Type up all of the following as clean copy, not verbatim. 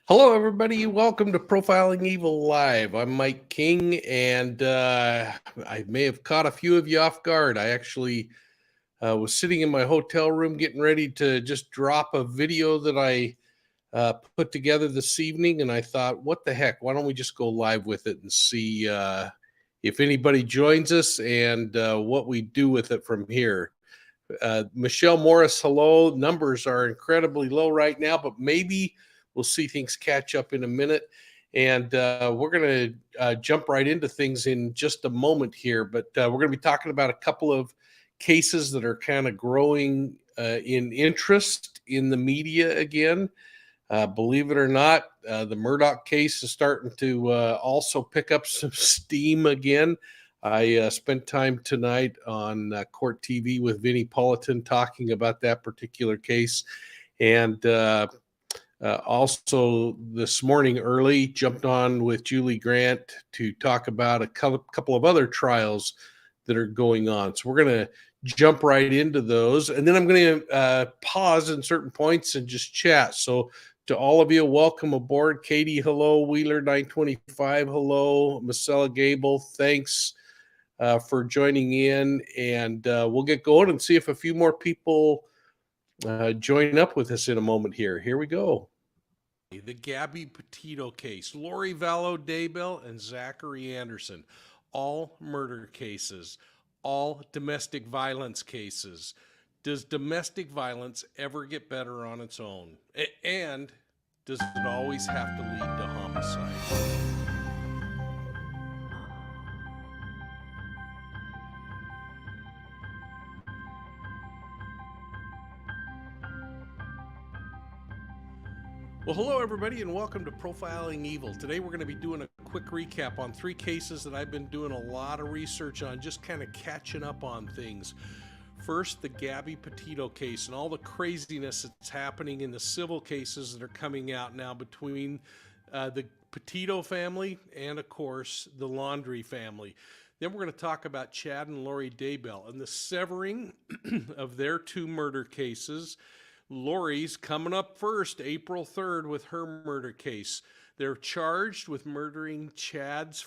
Hello, everybody. Welcome to Profiling Evil Live. I'm Mike King, and I may have caught a few of you off guard. I actually was sitting in my hotel room getting ready to just drop a video that I put together this evening, and I thought, what the heck? Why don't we just go live with it and see if anybody joins us and what we do with it from here. Michelle Morris, hello. Numbers are incredibly low right now, but maybe we'll see things catch up in a minute. And we're going to jump right into things in just a moment here. But we're going to be talking about a couple of cases that are kind of growing in interest in the media again. Believe it or not, the Murdaugh case is starting to also pick up some steam again. I spent time tonight on Court TV with Vinnie Politan talking about that particular case. And also this morning early, jumped on with Julie Grant to talk about a couple of other trials that are going on. So we're going to jump right into those. And then I'm going to pause in certain points and just chat. So to all of you, welcome aboard. Katie, hello. Wheeler 925, hello. Marcella Gable, thanks for joining in. And we'll get going and see if a few more people join up with us in a moment here. Here we go. The Gabby Petito case, Lori Vallow Daybell and Zachary Anderson, all murder cases, all domestic violence cases. Does domestic violence ever get better on its own? And does it always have to lead to homicide? Well, hello, everybody, and welcome to Profiling Evil. Today, we're going to be doing a quick recap on three cases that I've been doing a lot of research on, just kind of catching up on things. First, the Gabby Petito case and all the craziness that's happening in the civil cases that are coming out now between the Petito family and, of course, the Laundrie family. Then we're going to talk about Chad and Lori Daybell and the severing of their two murder cases. Lori's coming up first, April 3rd, with her murder case. They're charged with murdering Chad's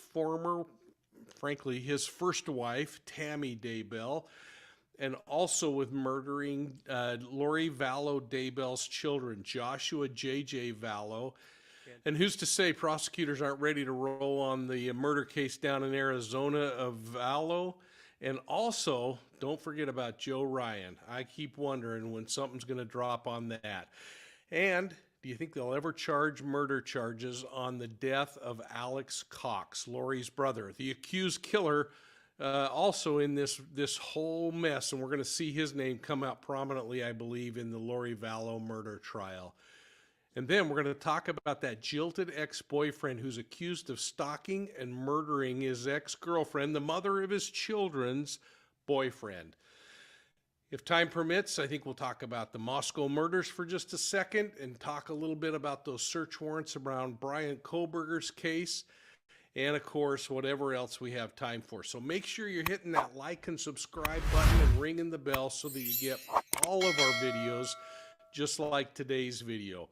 his first wife, Tammy Daybell, and also with murdering Lori Vallow Daybell's children, Joshua J.J. Vallow. And who's to say prosecutors aren't ready to roll on the murder case down in Arizona of Vallow? And also, don't forget about Joe Ryan. I keep wondering when something's going to drop on that. And do you think they'll ever charge murder charges on the death of Alex Cox, Lori's brother, the accused killer, also in this whole mess? And we're going to see his name come out prominently, I believe, in the Lori Vallow murder trial. And then we're going to talk about that jilted ex-boyfriend who's accused of stalking and murdering his ex-girlfriend, the mother of his children's boyfriend. If time permits, I think we'll talk about the Moscow murders for just a second and talk a little bit about those search warrants around Brian Koberger's case and, of course, whatever else we have time for. So make sure you're hitting that like and subscribe button and ringing the bell so that you get all of our videos just like today's video.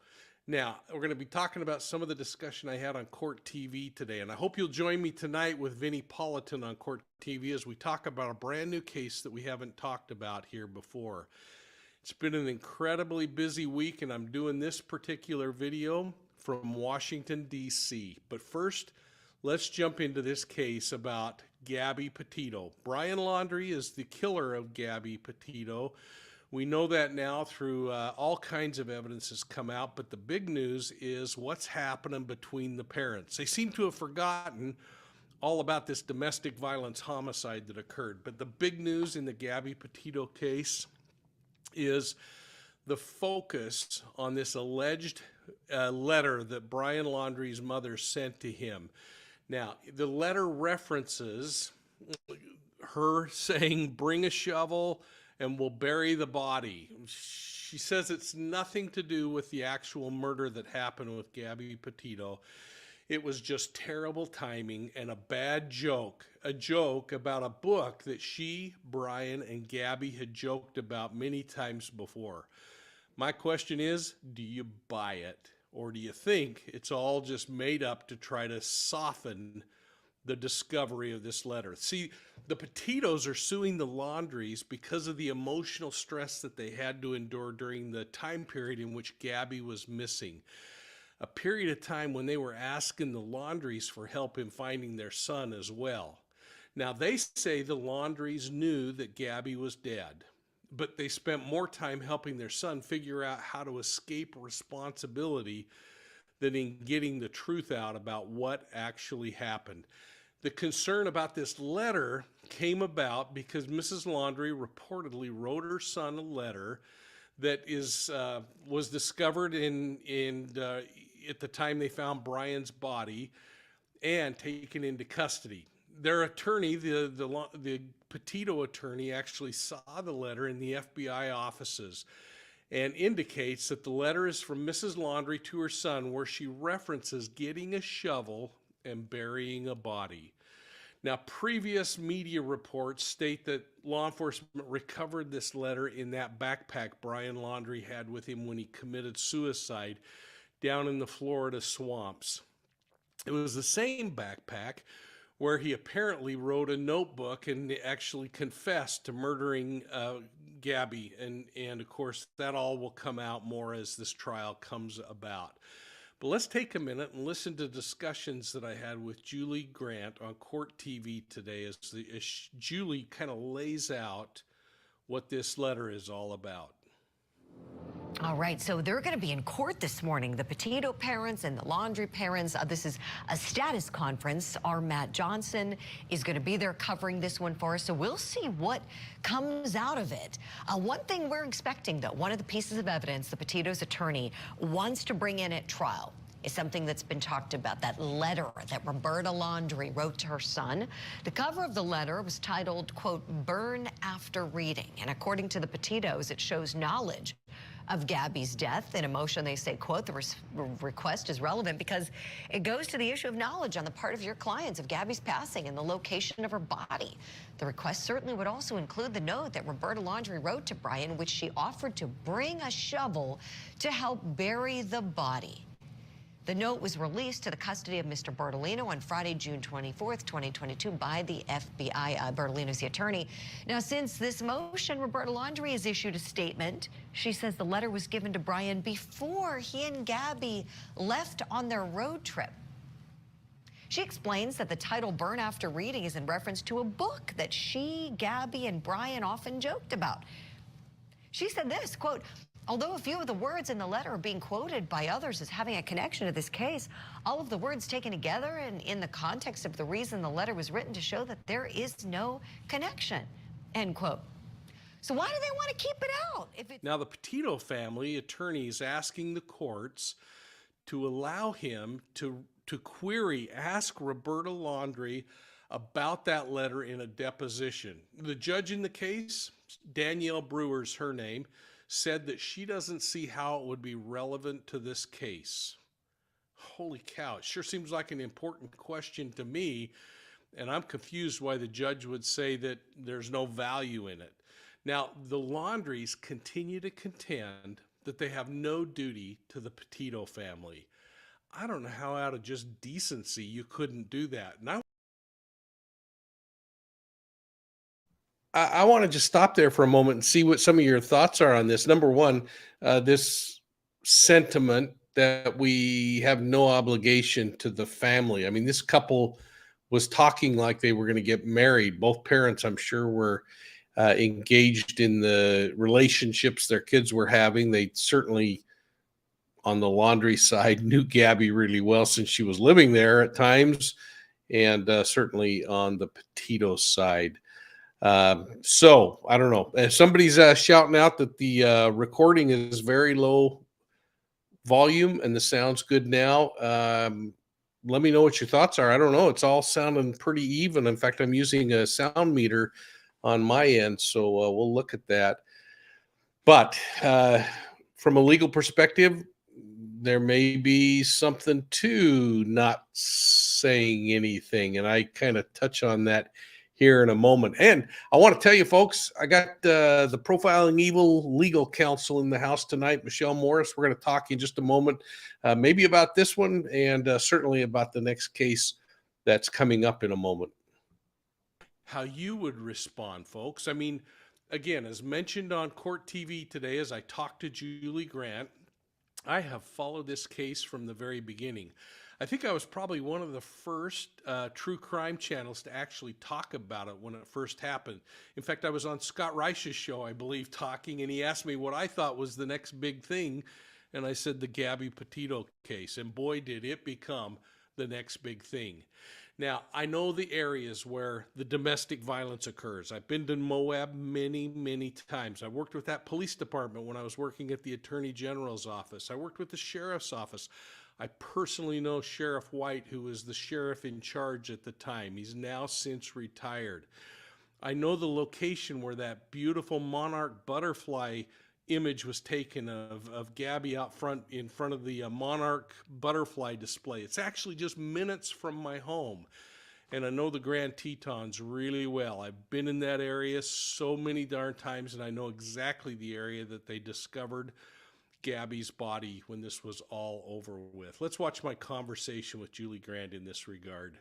Now, we're going to be talking about some of the discussion I had on Court TV today, and I hope you'll join me tonight with Vinnie Politan on Court TV as we talk about a brand new case that we haven't talked about here before. It's been an incredibly busy week, and I'm doing this particular video from Washington, D.C. But first, let's jump into this case about Gabby Petito. Brian Laundrie is the killer of Gabby Petito. We know that now through all kinds of evidence has come out, but the big news is what's happening between the parents. They seem to have forgotten all about this domestic violence homicide that occurred. But the big news in the Gabby Petito case is the focus on this alleged letter that Brian Laundrie's mother sent to him. Now, the letter references her saying, "Bring a shovel and we'll bury the body." She says it's nothing to do with the actual murder that happened with Gabby Petito. It was just terrible timing and a bad joke, a joke about a book that she, Brian, and Gabby had joked about many times before. My question is, do you buy it? Or do you think it's all just made up to try to soften the discovery of this letter? See, the Petitos are suing the Laundries because of the emotional stress that they had to endure during the time period in which Gabby was missing. A period of time when they were asking the Laundries for help in finding their son as well. Now, they say the Laundries knew that Gabby was dead, but they spent more time helping their son figure out how to escape responsibility than in getting the truth out about what actually happened. The concern about this letter came about because Mrs. Laundrie reportedly wrote her son a letter that was discovered at the time they found Brian's body and taken into custody. Their attorney, the Petito attorney, actually saw the letter in the FBI offices and indicates that the letter is from Mrs. Laundrie to her son, where she references getting a shovel and burying a body. Now, previous media reports state that law enforcement recovered this letter in that backpack Brian Laundrie had with him when he committed suicide down in the Florida swamps. It was the same backpack where he apparently wrote a notebook and actually confessed to murdering Gabby. And of course, that all will come out more as this trial comes about. But let's take a minute and listen to discussions that I had with Julie Grant on Court TV today as Julie kind of lays out what this letter is all about. All right, so they're going to be in court this morning, the Petito parents and the Laundrie parents. This is a status conference. Our Matt Johnson is going to be there covering this one for us, so we'll see what comes out of it. One thing we're expecting, though, one of the pieces of evidence the Petito's attorney wants to bring in at trial is something that's been talked about, that letter that Roberta Laundrie wrote to her son. The cover of the letter was titled, quote, "Burn After Reading." And according to the Petitos, it shows knowledge of Gabby's death. In a motion, they say, quote, "The request is relevant because it goes to the issue of knowledge on the part of your clients of Gabby's passing and the location of her body. The request certainly would also include the note that Roberta Laundrie wrote to Brian, which she offered to bring a shovel to help bury the body." The note was released to the custody of Mr. Bertolino on Friday, June 24th, 2022 by the FBI. Bertolino's the attorney. Now, since this motion, Roberta Laundrie has issued a statement. She says the letter was given to Brian before he and Gabby left on their road trip. She explains that the title "Burn After Reading" is in reference to a book that she, Gabby, and Brian often joked about. She said this, quote, "Although a few of the words in the letter are being quoted by others as having a connection to this case, all of the words taken together and in the context of the reason the letter was written to show that there is no connection," end quote. So why do they want to keep it out? Now, the Petito family attorney is asking the courts to allow him to ask Roberta Laundrie about that letter in a deposition. The judge in the case, Danielle Brewer's her name, said that she doesn't see how it would be relevant to this case. Holy cow, it sure seems like an important question to me, and I'm confused why the judge would say that there's no value in it. Now, the Laundries continue to contend that they have no duty to the Petito family. I don't know how out of just decency you couldn't do that. And I want to just stop there for a moment and see what some of your thoughts are on this. Number one, this sentiment that we have no obligation to the family. I mean, this couple was talking like they were going to get married. Both parents, I'm sure, were engaged in the relationships their kids were having. They certainly, on the Laundrie side, knew Gabby really well since she was living there at times, and certainly on the Petito side. So I don't know. Somebody's shouting out that the recording is very low volume and the sound's good now. Let me know what your thoughts are. I don't know. It's all sounding pretty even. In fact, I'm using a sound meter on my end, so we'll look at that. But from a legal perspective, there may be something to not saying anything, and I kind of touch on that here in a moment. And I want to tell you, folks, I got the Profiling Evil legal counsel in the house tonight, Michelle Morris. We're going to talk in just a moment, maybe about this one and certainly about the next case that's coming up in a moment. How you would respond, folks. I mean, again, as mentioned on Court TV today, as I talked to Julie Grant, I have followed this case from the very beginning. I think I was probably one of the first true crime channels to actually talk about it when it first happened. In fact, I was on Scott Reich's show, I believe, talking, and he asked me what I thought was the next big thing. And I said the Gabby Petito case. And boy, did it become the next big thing. Now, I know the areas where the domestic violence occurs. I've been to Moab many, many times. I worked with that police department when I was working at the Attorney General's office. I worked with the Sheriff's office. I personally know Sheriff White, who was the sheriff in charge at the time. He's now since retired. I know the location where that beautiful monarch butterfly image was taken of Gabby out front in front of the monarch butterfly display. It's actually just minutes from my home. And I know the Grand Tetons really well. I've been in that area so many darn times, and I know exactly the area that they discovered Gabby's body when this was all over with. Let's watch my conversation with Julie Grant in this regard.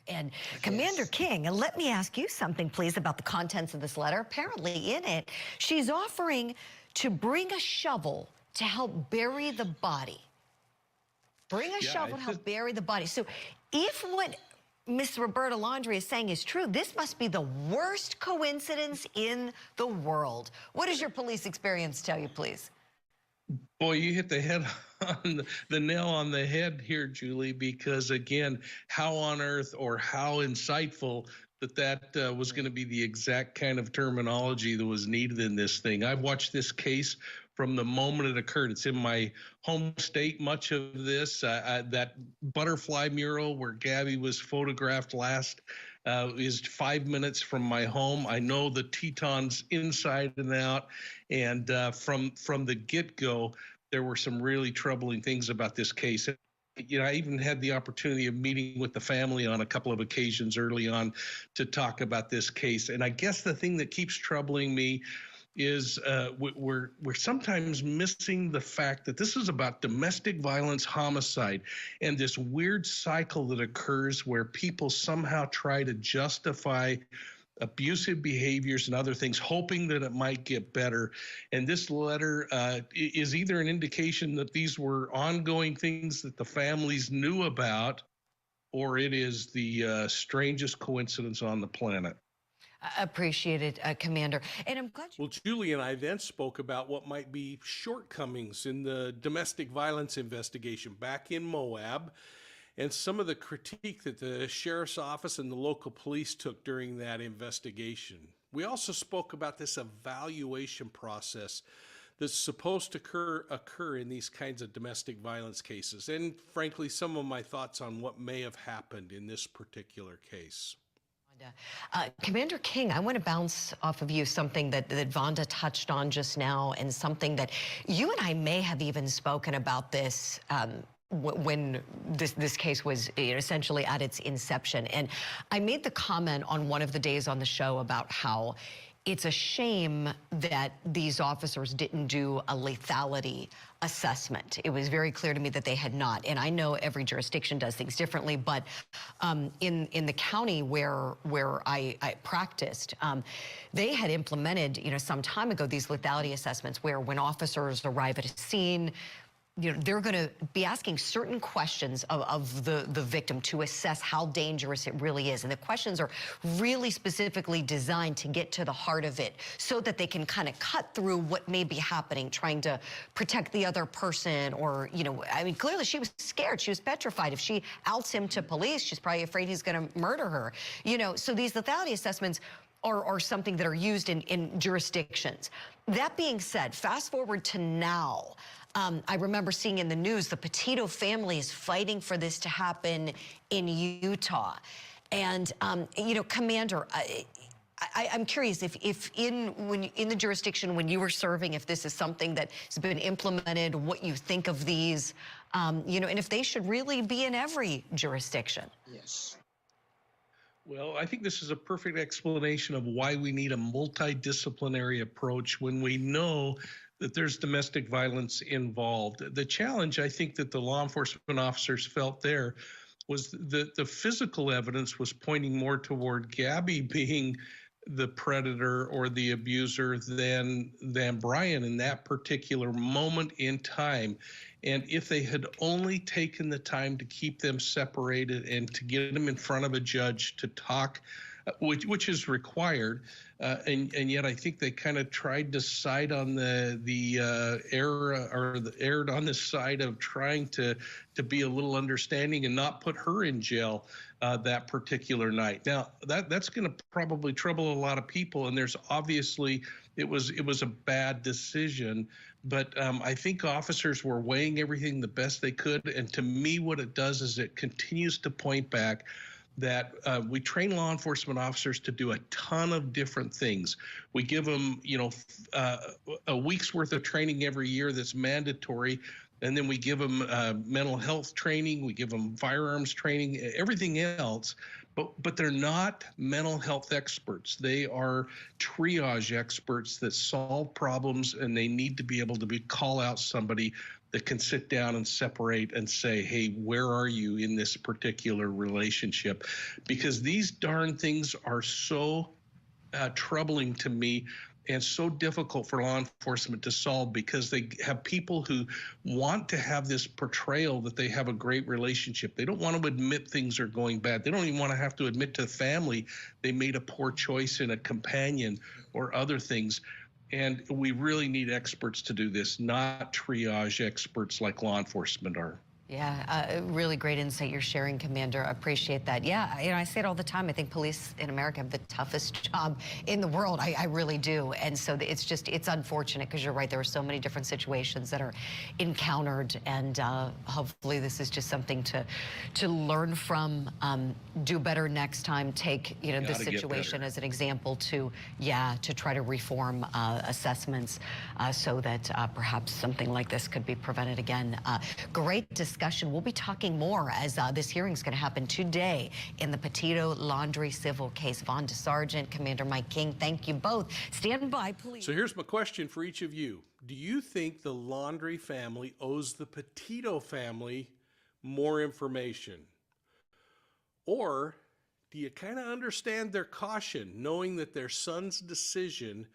And Commander King, let me ask you something, please, about the contents of this letter. Apparently in it, she's offering to bring a shovel to help bury the body. Bring a shovel to help bury the body. So if what Miss Roberta Laundrie is saying is true, this must be the worst coincidence in the world. What does your police experience tell you, please? Boy, you hit the head on the nail on the head here, Julie, because again, how on earth or how insightful that was going to be the exact kind of terminology that was needed in this thing. I've watched this case from the moment it occurred. It's in my home state, much of this. That butterfly mural where Gabby was photographed last is 5 minutes from my home. I know the Tetons inside and out, and from the get-go, there were some really troubling things about this case. You know, I even had the opportunity of meeting with the family on a couple of occasions early on to talk about this case. And I guess the thing that keeps troubling me is we're sometimes missing the fact that this is about domestic violence, homicide, and this weird cycle that occurs where people somehow try to justify abusive behaviors and other things, hoping that it might get better. And this letter is either an indication that these were ongoing things that the families knew about, or it is the strangest coincidence on the planet. Appreciate it, Commander. And I'm glad Well, Julie and I then spoke about what might be shortcomings in the domestic violence investigation back in Moab, and some of the critique that the sheriff's office and the local police took during that investigation. We also spoke about this evaluation process that's supposed to occur in these kinds of domestic violence cases, and frankly, some of my thoughts on what may have happened in this particular case. Commander King, I want to bounce off of you something that Vonda touched on just now, and something that you and I may have even spoken about this when this case was essentially at its inception. And I made the comment on one of the days on the show about how it's a shame that these officers didn't do a lethality assessment. It was very clear to me that they had not. And I know every jurisdiction does things differently, but in the county where I practiced, they had implemented, some time ago, these lethality assessments where when officers arrive at a scene, they're going to be asking certain questions of the victim to assess how dangerous it really is. And the questions are really specifically designed to get to the heart of it so that they can kind of cut through what may be happening, trying to protect the other person. Or, I mean, clearly she was scared. She was petrified. If she outs him to police, she's probably afraid he's going to murder her. So these lethality assessments are something that are used in jurisdictions. That being said, fast forward to now. I remember seeing in the news the Petito family is fighting for this to happen in Utah. And, Commander, I'm curious if in the jurisdiction when you were serving, if this is something that has been implemented, what you think of these, and if they should really be in every jurisdiction. Yes. Well, I think this is a perfect explanation of why we need a multidisciplinary approach when we know that there's domestic violence involved. The challenge I think that the law enforcement officers felt there was that the physical evidence was pointing more toward Gabby being the predator or the abuser than Brian in that particular moment in time. And if they had only taken the time to keep them separated and to get them in front of a judge to talk, which is required, and yet I think they kind of tried to side on erred on the side of trying to be a little understanding and not put her in jail that particular night. Now that's going to probably trouble a lot of people, and there's obviously it was a bad decision. But I think officers were weighing everything the best they could. And to me, what it does is it continues to point back that we train law enforcement officers to do a ton of different things. We give them, a week's worth of training every year that's mandatory. And then we give them mental health training. We give them firearms training, everything else. But they're not mental health experts. They are triage experts that solve problems, and they need to be able to call out somebody that can sit down and separate and say, hey, where are you in this particular relationship? Because these darn things are so troubling to me and so difficult for law enforcement to solve, because they have people who want to have this portrayal that they have a great relationship. They don't want to admit things are going bad. They don't even want to have to admit to the family they made a poor choice in a companion or other things. And we really need experts to do this, not triage experts like law enforcement are. Yeah, really great insight you're sharing, Commander. Appreciate that. Yeah, I say it all the time. I think police in America have the toughest job in the world. I really do. And so it's unfortunate, because you're right. There are so many different situations that are encountered, and hopefully this is just something to learn from, do better next time, take this situation as an example to try to reform assessments so that perhaps something like this could be prevented again. Great discussion. We'll be talking more as this hearing is going to happen today in the Petito Laundrie civil case. Vaughn DeSargent, Commander Mike King, thank you both. Stand by, please. So here's my question for each of you. Do you think the Laundrie family owes the Petito family more information? Or do you kind of understand their caution, knowing that their son's decision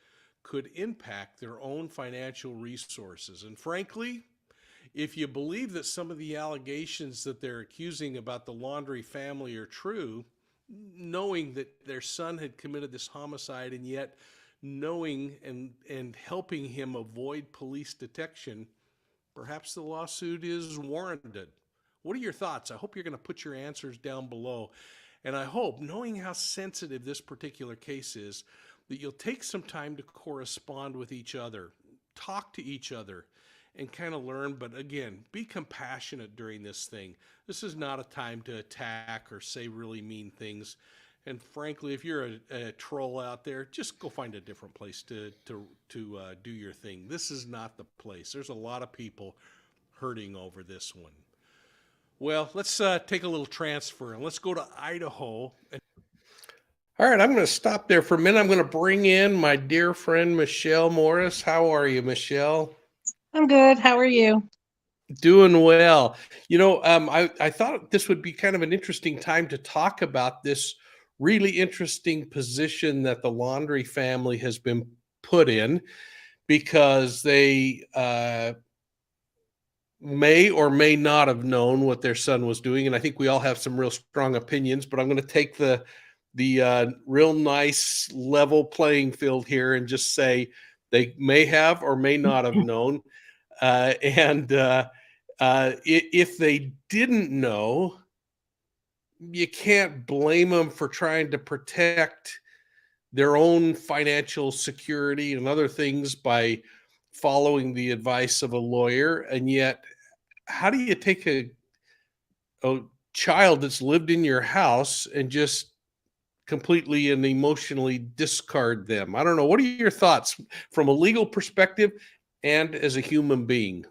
could impact their own financial resources? And frankly, if you believe that some of the allegations that they're accusing about the Laundrie family are true, knowing that their son had committed this homicide, and yet knowing and helping him avoid police detection, perhaps the lawsuit is warranted. What are your thoughts? I hope you're going to put your answers down below. And I hope, knowing how sensitive this particular case is, that you'll take some time to correspond with each other, talk to each other, and kind of learn. But again, be compassionate during this thing. This is not a time to attack or say really mean things. And frankly, if you're a troll out there, just go find a different place to do your thing. This is not the place. There's a lot of people hurting over this one. Well, let's take a little transfer and let's go to Idaho. All right, I'm going to stop there for a minute. I'm going to bring in my dear friend, Michelle Morris. How are you, Michelle? I'm good. How are you? Doing well. I thought this would be kind of an interesting time to talk about this really interesting position that the Laundrie family has been put in, because they may or may not have known what their son was doing. And I think we all have some real strong opinions, but I'm going to take the real nice level playing field here and just say they may have or may not have known. If they didn't know, you can't blame them for trying to protect their own financial security and other things by following the advice of a lawyer. And yet, how do you take a child that's lived in your house and just completely and emotionally discard them? I don't know. What are your thoughts from a legal perspective and as a human being?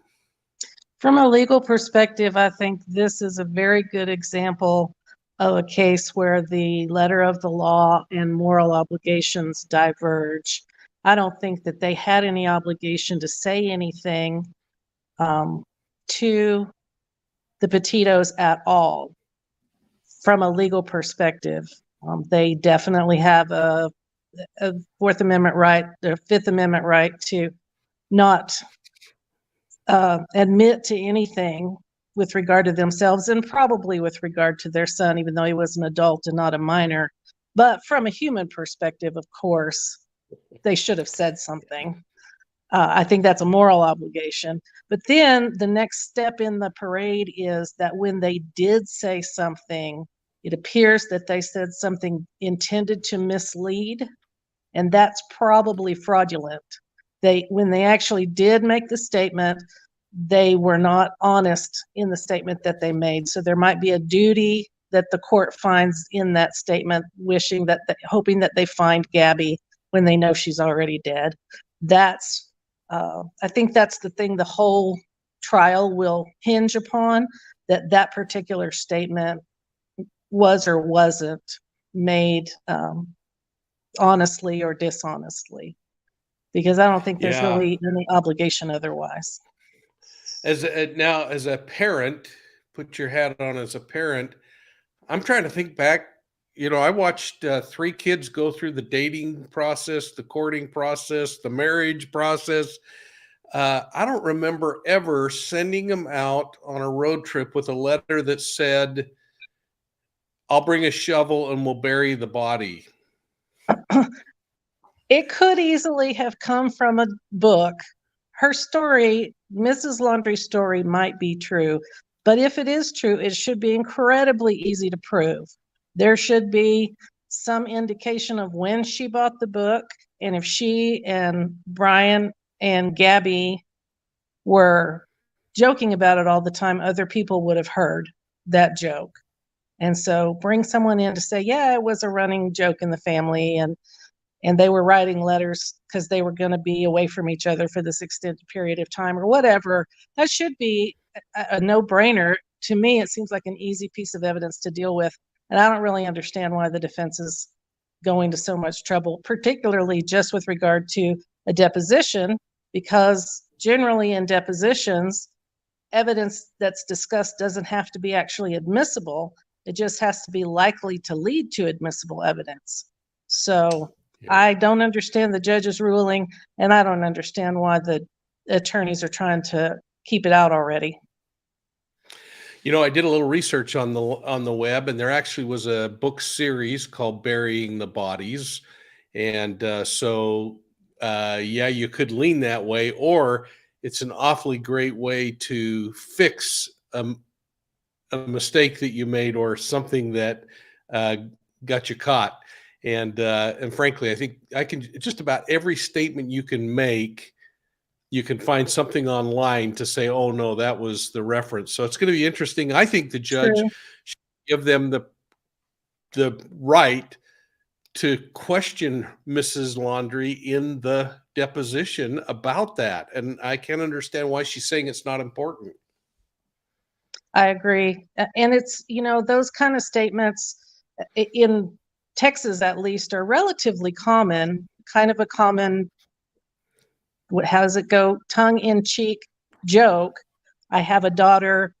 From a legal perspective, I think this is a very good example of a case where the letter of the law and moral obligations diverge. I don't think that they had any obligation to say anything to the Petitos at all from a legal perspective. They definitely have a Fourth Amendment right, the Fifth Amendment right to not admit to anything with regard to themselves and probably with regard to their son, even though he was an adult and not a minor. But from a human perspective, of course, they should have said something. I think that's a moral obligation. But then the next step in the parade is that when they did say something, it appears that they said something intended to mislead, and that's probably fraudulent. When they actually did make the statement, they were not honest in the statement that they made. So there might be a duty that the court finds in that statement, hoping that they find Gabby when they know she's already dead. I think that's the thing the whole trial will hinge upon, that particular statement was or wasn't made honestly or dishonestly, because I don't think there's really any obligation otherwise. As a parent, put your hat on as a parent. I'm trying to think back. I watched 3 kids go through the dating process, the courting process, the marriage process. I don't remember ever sending them out on a road trip with a letter that said, "I'll bring a shovel and we'll bury the body." It could easily have come from a book. Her story, Mrs. Laundrie's story, might be true, but if it is true, it should be incredibly easy to prove. There should be some indication of when she bought the book, and if she and Brian and Gabby were joking about it all the time, other people would have heard that joke. And so bring someone in to say, yeah, it was a running joke in the family, and they were writing letters because they were going to be away from each other for this extended period of time or whatever. That should be a no-brainer. To me, it seems like an easy piece of evidence to deal with. And I don't really understand why the defense is going to so much trouble, particularly just with regard to a deposition, because generally in depositions, evidence that's discussed doesn't have to be actually admissible. It just has to be likely to lead to admissible evidence. So I don't understand the judge's ruling, and I don't understand why the attorneys are trying to keep it out already. I did a little research on the web, and there actually was a book series called "Burying the Bodies," and you could lean that way, or it's an awfully great way to fix a mistake that you made or something that got you caught. And frankly, I think I can just about every statement you can make, you can find something online to say, oh no, that was the reference. So it's going to be interesting. I think the judge should give them the right to question Mrs. Laundrie in the deposition about that. And I can't understand why she's saying it's not important. I agree. And it's, those kind of statements in Texas, at least, are relatively common, kind of a common, how does it go, tongue-in-cheek joke. I have a daughter,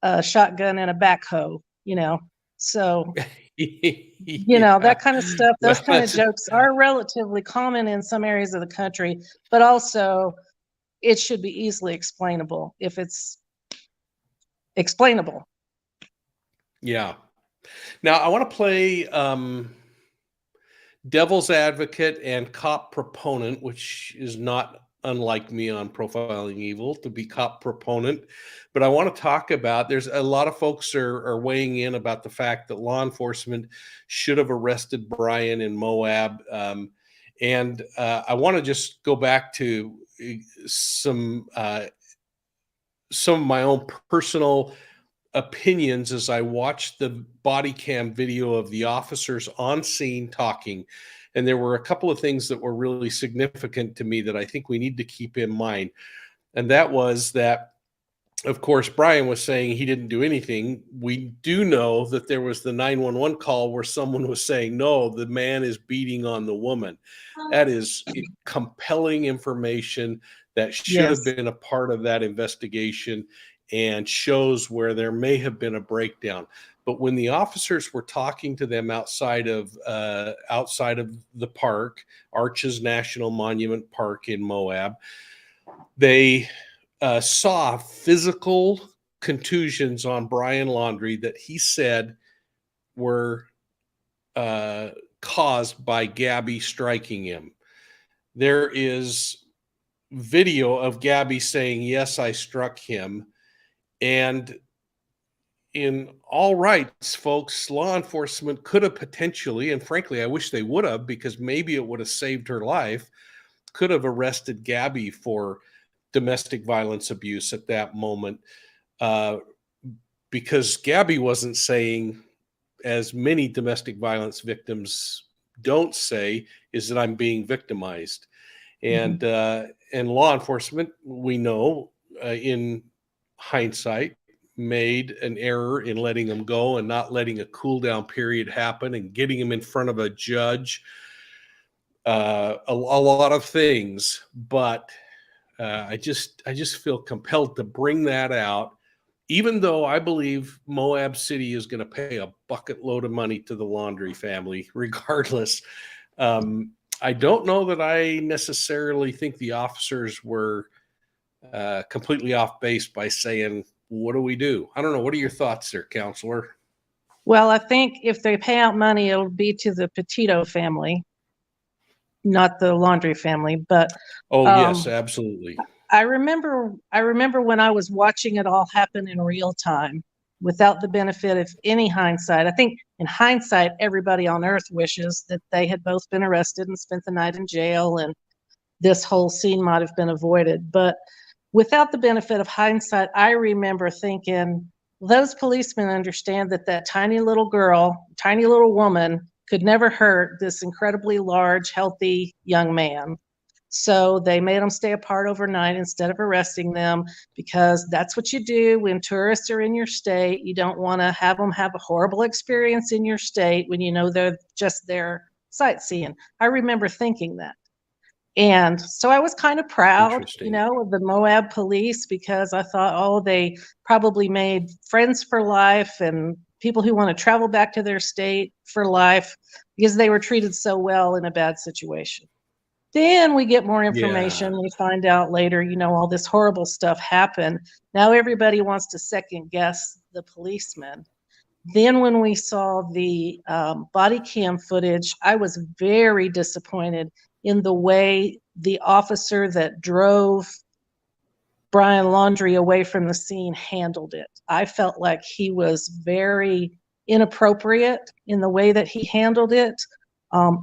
a shotgun, and a backhoe, so, that kind of stuff, those kind of jokes are relatively common in some areas of the country, but also it should be easily explainable if it's explainable. Yeah. Now I want to play devil's advocate and cop proponent, which is not unlike me on Profiling Evil to be cop proponent. But I want to talk about, there's a lot of folks are weighing in about the fact that law enforcement should have arrested Brian in Moab. And I want to just go back to some of my own personal opinions as I watched the body cam video of the officers on scene talking. And there were a couple of things that were really significant to me that I think we need to keep in mind. And that was that of course, Brian was saying he didn't do anything. We do know that there was the 911 call where someone was saying, no, the man is beating on the woman. That is compelling information that should have Yes. been a part of that investigation and shows where there may have been a breakdown. But when the officers were talking to them outside of the park, Arches National Monument Park in Moab, they saw physical contusions on Brian Laundrie that he said were caused by Gabby striking him. There is video of Gabby saying, yes, I struck him. And in all rights, folks, law enforcement could have potentially, and frankly, I wish they would have, because maybe it would have saved her life, could have arrested Gabby for domestic violence abuse at that moment, because Gabby wasn't saying, as many domestic violence victims don't say, is that I'm being victimized. And law enforcement, we know, in hindsight, made an error in letting him go and not letting a cool down period happen and getting him in front of a judge. A lot of things, but I just feel compelled to bring that out, even though I believe Moab City is going to pay a bucket load of money to the Laundrie family, regardless. I don't know that I necessarily think the officers were completely off base by saying, what do we do? I don't know. What are your thoughts there, counselor? Well, I think if they pay out money, it'll be to the Petito family, not the Laundrie family. But yes, absolutely. I remember when I was watching it all happen in real time without the benefit of any hindsight. I think in hindsight, everybody on earth wishes that they had both been arrested and spent the night in jail and this whole scene might have been avoided. But without the benefit of hindsight, I remember thinking, those policemen understand that that tiny little girl, tiny little woman could never hurt this incredibly large, healthy young man. So they made them stay apart overnight instead of arresting them, because that's what you do when tourists are in your state. You don't want to have them have a horrible experience in your state when you know they're just there sightseeing. I remember thinking that. And so I was kind of proud, of the Moab police, because I thought, oh, they probably made friends for life and people who want to travel back to their state for life because they were treated so well in a bad situation. Then we get more information. We find out later, all this horrible stuff happened. Now everybody wants to second guess the policeman. Then when we saw the body cam footage, I was very disappointed in the way the officer that drove Brian Laundrie away from the scene handled it. I felt like he was very inappropriate in the way that he handled it.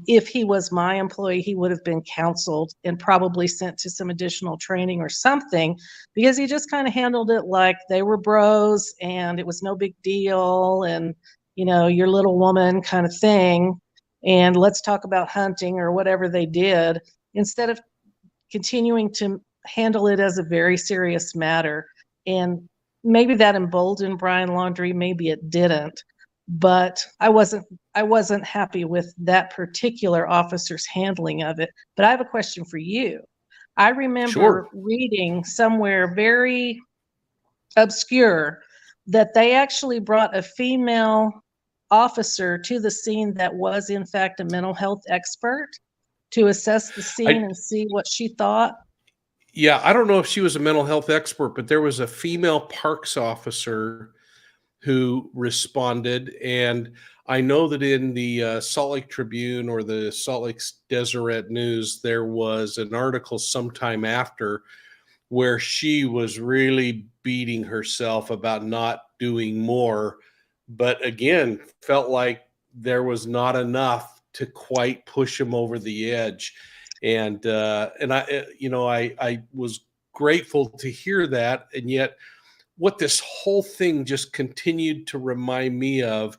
If he was my employee, he would have been counseled and probably sent to some additional training or something, because he just kind of handled it like they were bros and it was no big deal and, your little woman kind of thing. And let's talk about hunting or whatever they did, instead of continuing to handle it as a very serious matter. And maybe that emboldened Brian Laundrie, maybe it didn't. But I wasn't happy with that particular officer's handling of it. But I have a question for you. I remember reading somewhere very obscure that they actually brought a female officer to the scene that was in fact a mental health expert to assess the scene and see what she thought. Yeah, I don't know if she was a mental health expert, but there was a female parks officer who responded. And I know that in the Salt Lake Tribune or the Salt Lake Deseret News, there was an article sometime after where she was really beating herself about not doing more, but again, felt like there was not enough to quite push him over the edge. And I was grateful to hear that. And yet what this whole thing just continued to remind me of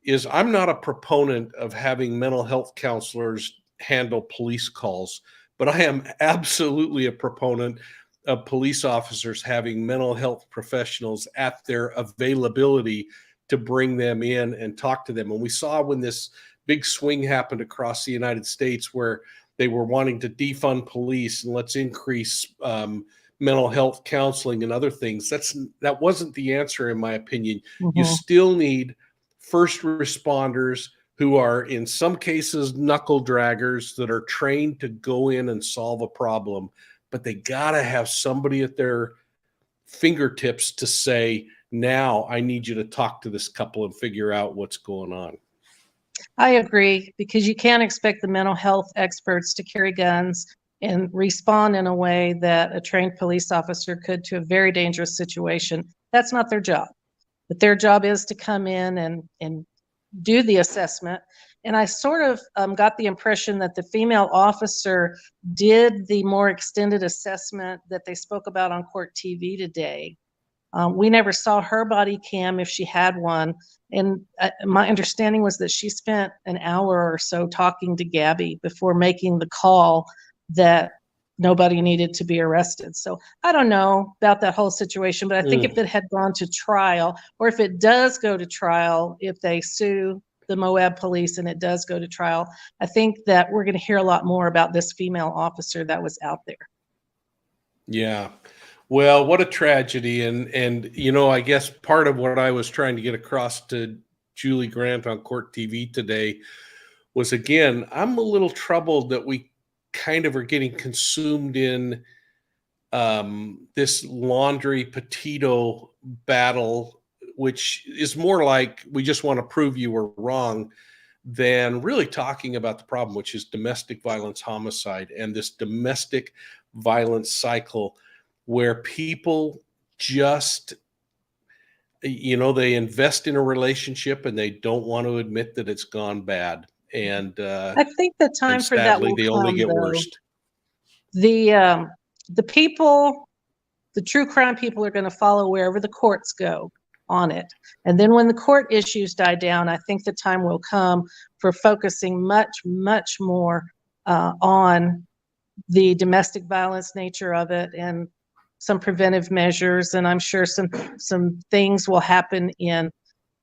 is I'm not a proponent of having mental health counselors handle police calls, but I am absolutely a proponent of police officers having mental health professionals at their availability to bring them in and talk to them. And we saw when this big swing happened across the United States where they were wanting to defund police and let's increase mental health counseling and other things. That wasn't the answer, in my opinion. You still need first responders who are in some cases knuckle draggers that are trained to go in and solve a problem, but they gotta have somebody at their fingertips to say, now I need you to talk to this couple and figure out what's going on. I agree, because you can't expect the mental health experts to carry guns and respond in a way that a trained police officer could to a very dangerous situation. That's not their job. But their job is to come in and do the assessment. And I sort of got the impression that the female officer did the more extended assessment that they spoke about on court TV today. We never saw her body cam if she had one. And my understanding was that she spent an hour or so talking to Gabby before making the call that nobody needed to be arrested. So I don't know about that whole situation, but I think if it had gone to trial, or if it does go to trial, if they sue the Moab police and it does go to trial, I think that we're going to hear a lot more about this female officer that was out there. Yeah. Well, what a tragedy. And you know, I guess part of what I was trying to get across to Julie Grant on Court TV today was, again, I'm a little troubled that we kind of are getting consumed in this Laundrie Petito battle, which is more like we just want to prove you were wrong than really talking about the problem, which is domestic violence, homicide, and this domestic violence cycle where people just, you know, they invest in a relationship and they don't want to admit that it's gone bad. And I think the time for that will they only get worse. The people, the true crime people, are going to follow wherever the courts go on it. And then when the court issues die down, I think the time will come for focusing much more on the domestic violence nature of it and some preventive measures. And I'm sure some things will happen in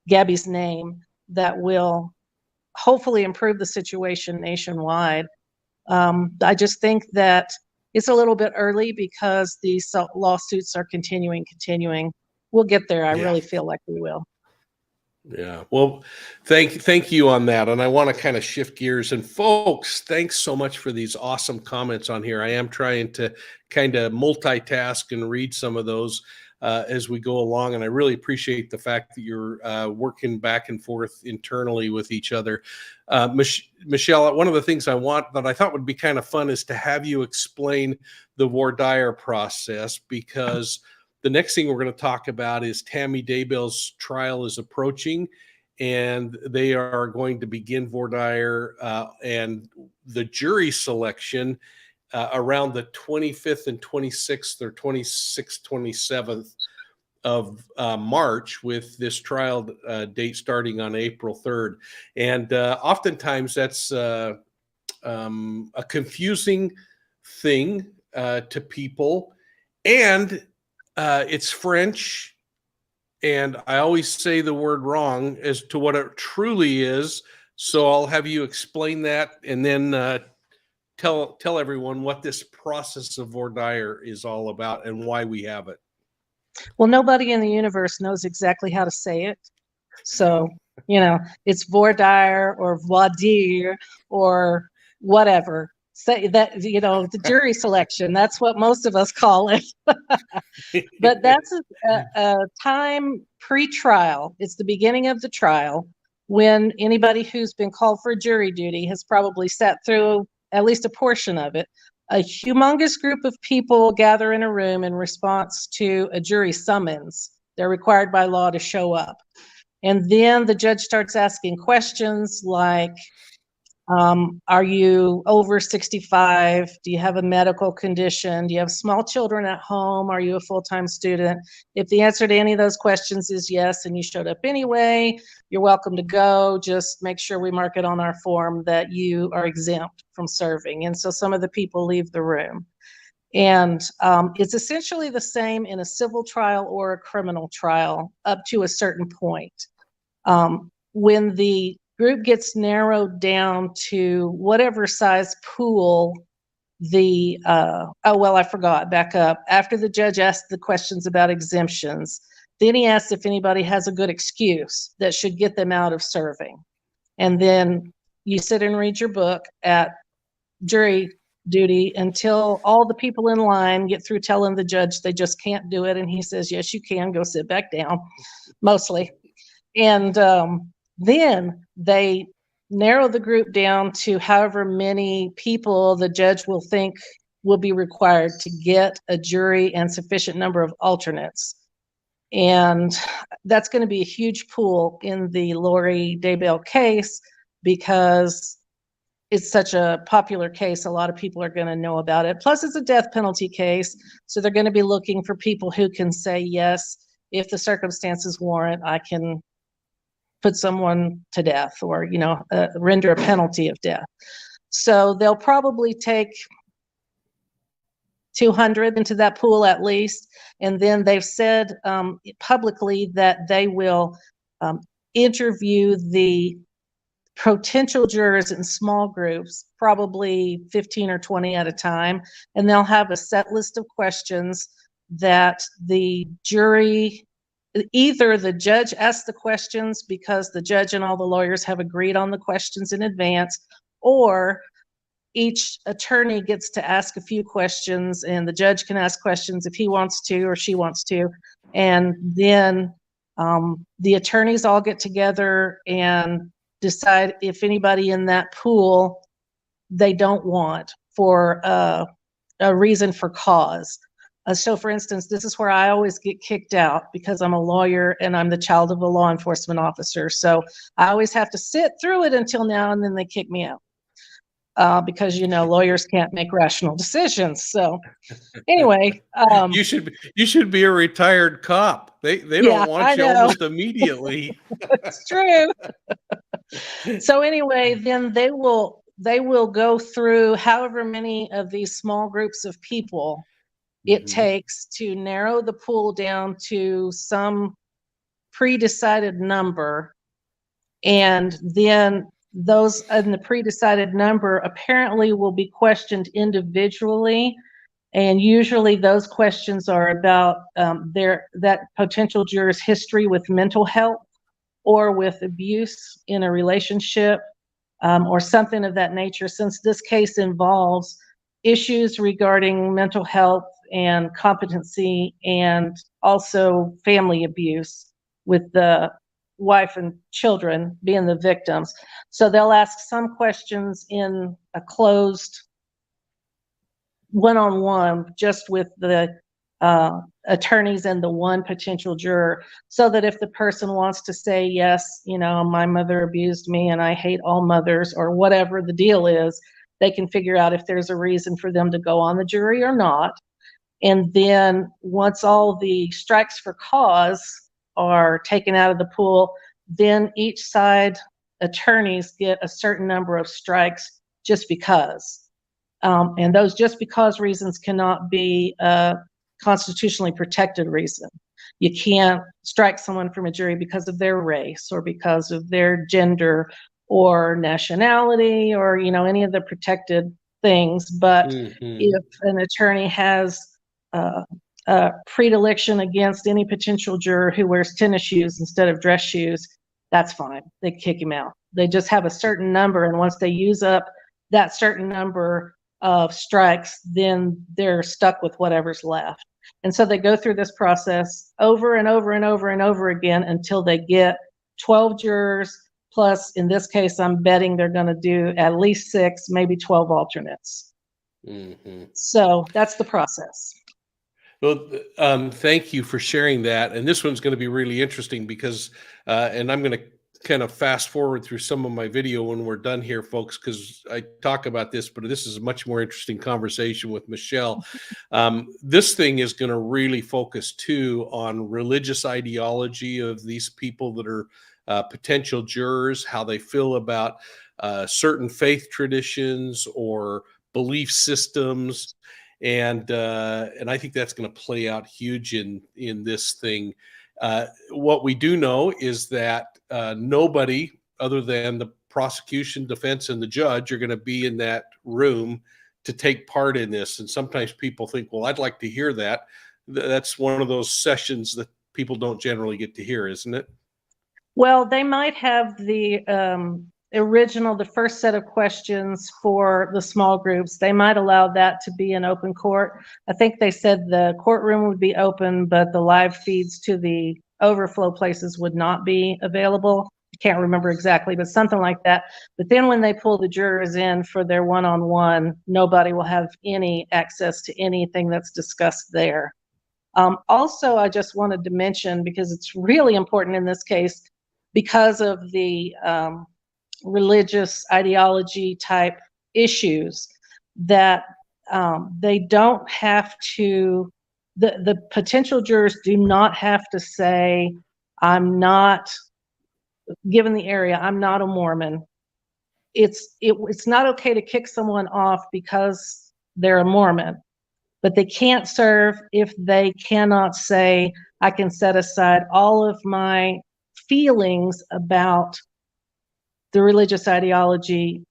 Gabby's name that will hopefully improve the situation nationwide. I just think that it's a little bit early because these lawsuits are continuing. We'll get there. I really feel like we will. Yeah. Well, thank you on that. And I want to kind of shift gears. And folks, thanks so much for these awesome comments on here. I am trying to kind of multitask and read some of those as we go along. And I really appreciate the fact that you're working back and forth internally with each other. Michelle, one of the things I thought would be kind of fun is to have you explain the voir dire process, because the next thing we're going to talk about is Tammy Daybell's trial is approaching, and they are going to begin voir dire and the jury selection around the 25th and 26th or 26th, 27th of March, with this trial date starting on April 3rd. And oftentimes that's a confusing thing to people. And it's French, and I always say the word wrong as to what it truly is. So I'll have you explain that, and then tell everyone what this process of voir dire is all about and why we have it. Well, nobody in the universe knows exactly how to say it. So, you know, it's voir dire or voir dire or whatever. Say that, you know, the jury selection, that's what most of us call it. But that's a time pre-trial. It's the beginning of the trial, when anybody who's been called for jury duty has probably sat through at least a portion of it. A humongous group of people gather in a room in response to a jury summons. They're required by law to show up. And then the judge starts asking questions like, are you over 65? Do you have a medical condition? Do you have small children at home? Are you a full-time student? If the answer to any of those questions is yes, and you showed up anyway, you're welcome to go. Just make sure we mark it on our form that you are exempt from serving. And so some of the people leave the room. And it's essentially the same in a civil trial or a criminal trial up to a certain point. When the group gets narrowed down to whatever size pool I forgot, back up. After the judge asked the questions about exemptions, then he asked if anybody has a good excuse that should get them out of serving. And then you sit and read your book at jury duty until all the people in line get through telling the judge they just can't do it. And he says, yes, you can, go sit back down, mostly. And then they narrow the group down to however many people the judge will think will be required to get a jury and sufficient number of alternates. And that's going to be a huge pool in the Laundrie Daybell case because it's such a popular case. A lot of people are going to know about it. Plus, it's a death penalty case. So they're going to be looking for people who can say, yes, if the circumstances warrant, I can put someone to death or, render a penalty of death. So they'll probably take 200 into that pool at least. And then they've said publicly that they will interview the potential jurors in small groups, probably 15 or 20 at a time. And they'll have a set list of questions that the jury, either the judge asks the questions because the judge and all the lawyers have agreed on the questions in advance, or each attorney gets to ask a few questions and the judge can ask questions if he wants to or she wants to. And then the attorneys all get together and decide if anybody in that pool they don't want for a reason for cause. So for instance, this is where I always get kicked out because I'm a lawyer and I'm the child of a law enforcement officer. So I always have to sit through it until now and then they kick me out. Because lawyers can't make rational decisions. So anyway, you should be a retired cop. They don't want you almost immediately. It's true. So anyway, then they will go through however many of these small groups of people it takes to narrow the pool down to some pre-decided number, and then those in the pre-decided number apparently will be questioned individually, and usually those questions are about that potential juror's history with mental health or with abuse in a relationship or something of that nature, since this case involves issues regarding mental health and competency and also family abuse with the wife and children being the victims. So they'll ask some questions in a closed one-on-one just with the attorneys and the one potential juror, so that if the person wants to say, yes, my mother abused me and I hate all mothers, or whatever the deal is, they can figure out if there's a reason for them to go on the jury or not. And then once all the strikes for cause are taken out of the pool, then each side attorneys get a certain number of strikes just because. And those just because reasons cannot be a constitutionally protected reason. You can't strike someone from a jury because of their race or because of their gender or nationality or, any of the protected things. But if an attorney has a predilection against any potential juror who wears tennis shoes instead of dress shoes, that's fine. They kick him out. They just have a certain number, and once they use up that certain number of strikes, then they're stuck with whatever's left. And so they go through this process over and over and over and over again until they get 12 jurors, plus in this case, I'm betting they're going to do at least 6, maybe 12 alternates. So that's the process. Well, thank you for sharing that. And this one's going to be really interesting because, and I'm going to kind of fast forward through some of my video when we're done here, folks, because I talk about this, but this is a much more interesting conversation with Michelle. This thing is going to really focus too on religious ideology of these people that are potential jurors, how they feel about certain faith traditions or belief systems. and I think that's going to play out huge in this thing. What we do know is that nobody other than the prosecution, defense, and the judge are going to be in that room to take part in this. And sometimes people think, well, I'd like to hear that. That's one of those sessions that people don't generally get to hear, isn't it? Well, they might have the the first set of questions for the small groups. They might allow that to be an open court. I think they said the courtroom would be open, but the live feeds to the overflow places would not be available. I can't remember exactly, but something like that. But then when they pull the jurors in for their one-on-one, nobody will have any access to anything that's discussed there. Also, I just wanted to mention, because it's really important in this case, because of the religious ideology type issues, that they don't have to, the potential jurors do not have to say, I'm not, given the area, I'm not a Mormon. It's not okay to kick someone off because they're a Mormon, but they can't serve if they cannot say, I can set aside all of my feelings about the religious ideology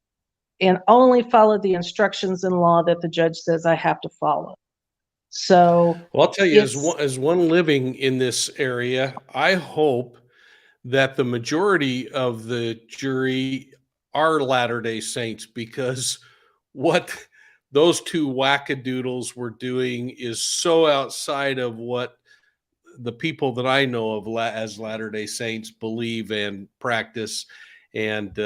and only follow the instructions in law that the judge says I have to follow. So, well, I'll tell you, as one living in this area, I hope that the majority of the jury are Latter-day Saints, because what those two wackadoodles were doing is so outside of what the people that I know of as Latter-day Saints believe and practice, and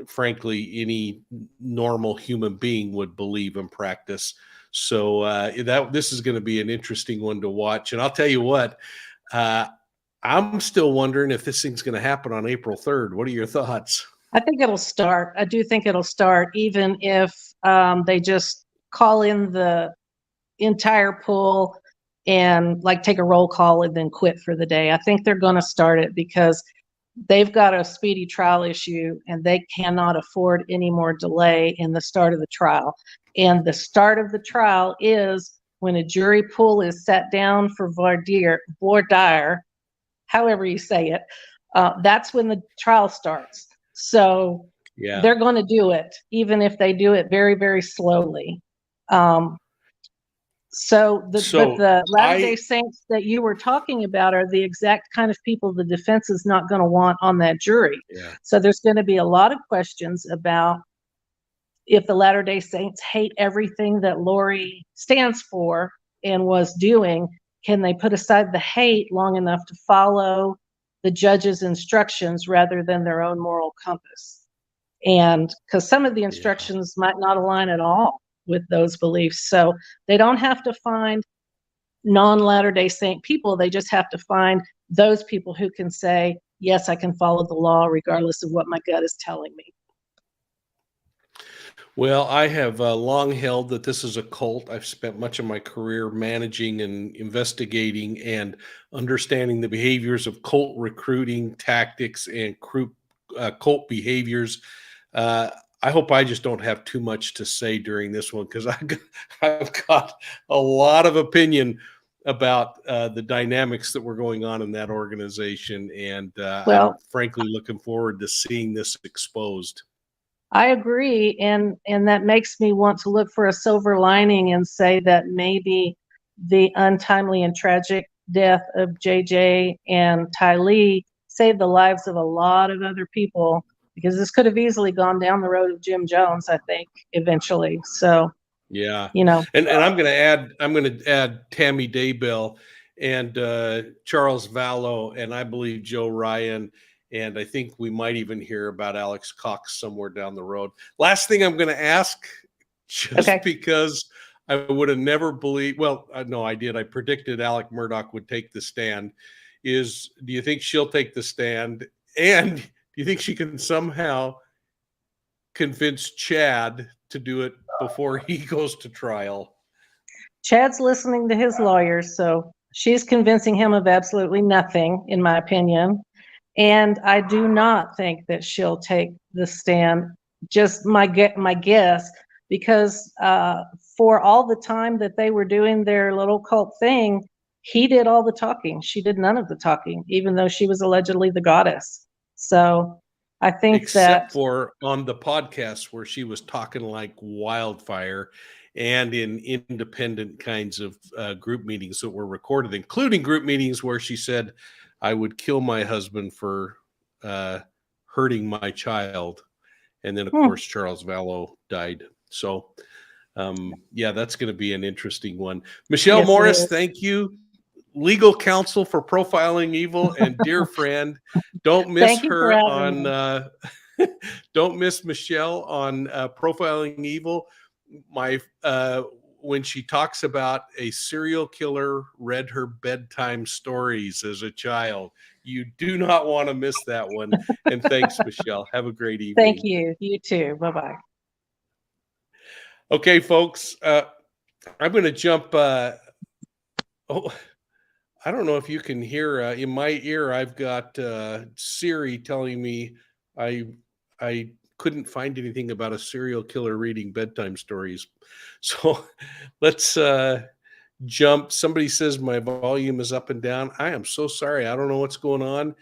frankly, any normal human being would believe and practice. So this is going to be an interesting one to watch. And I'll tell you what, I'm still wondering if this thing's going to happen on April 3rd. What are your thoughts? I think it'll start. I do think it'll start, even if they just call in the entire pool and like take a roll call and then quit for the day. I think they're going to start it because they've got a speedy trial issue and they cannot afford any more delay in the start of the trial. And the start of the trial is when a jury pool is sat down for voir dire, however you say it, that's when the trial starts. So yeah, they're going to do it, even if they do it very, very slowly. But the Latter-day Saints that you were talking about are the exact kind of people the defense is not going to want on that jury. Yeah. So there's going to be a lot of questions about if the Latter-day Saints hate everything that Lori stands for and was doing, can they put aside the hate long enough to follow the judge's instructions rather than their own moral compass? And because some of the instructions might not align at all with those beliefs. So they don't have to find non-Latter-day Saint people. They just have to find those people who can say, yes, I can follow the law regardless of what my gut is telling me. Well, I have long held that this is a cult. I've spent much of my career managing and investigating and understanding the behaviors of cult recruiting tactics and cult behaviors. I hope I just don't have too much to say during this one, because I've got a lot of opinion about the dynamics that were going on in that organization. And I'm frankly looking forward to seeing this exposed. I agree. And that makes me want to look for a silver lining and say that maybe the untimely and tragic death of JJ and Ty Lee saved the lives of a lot of other people, because this could have easily gone down the road of Jim Jones, I think, eventually. So, yeah, you know, and I'm going to add Tammy Daybell and Charles Vallow, and I believe Joe Ryan. And I think we might even hear about Alex Cox somewhere down the road. Last thing I'm going to ask, just because I would have never believed, well, no, I did. I predicted Alec Murdaugh would take the stand. Do you think she'll take the stand? And do you think she can somehow convince Chad to do it before he goes to trial? Chad's listening to his lawyers, so she's convincing him of absolutely nothing, in my opinion. And I do not think that she'll take the stand. Just my guess, because for all the time that they were doing their little cult thing, he did all the talking. She did none of the talking, even though she was allegedly the goddess. So I think Except that for on the podcast where she was talking like wildfire, and in independent kinds of group meetings that were recorded, including group meetings where she said, I would kill my husband for hurting my child. And then, of course, Charles Vallow died. So, yeah, that's going to be an interesting one. Michelle Yes, it Morris, is. thank you. Legal counsel for Profiling Evil and dear friend. Don't miss Thank you for her having on, don't miss Michelle on Profiling Evil. When she talks about a serial killer read her bedtime stories as a child. You do not want to miss that one. And thanks, Michelle. Have a great evening. Thank you. You too. Bye-bye. Okay, folks, I'm going to jump. Oh, I don't know if you can hear in my ear. I've got Siri telling me I couldn't find anything about a serial killer reading bedtime stories. So let's jump. Somebody says my volume is up and down. I am so sorry. I don't know what's going on.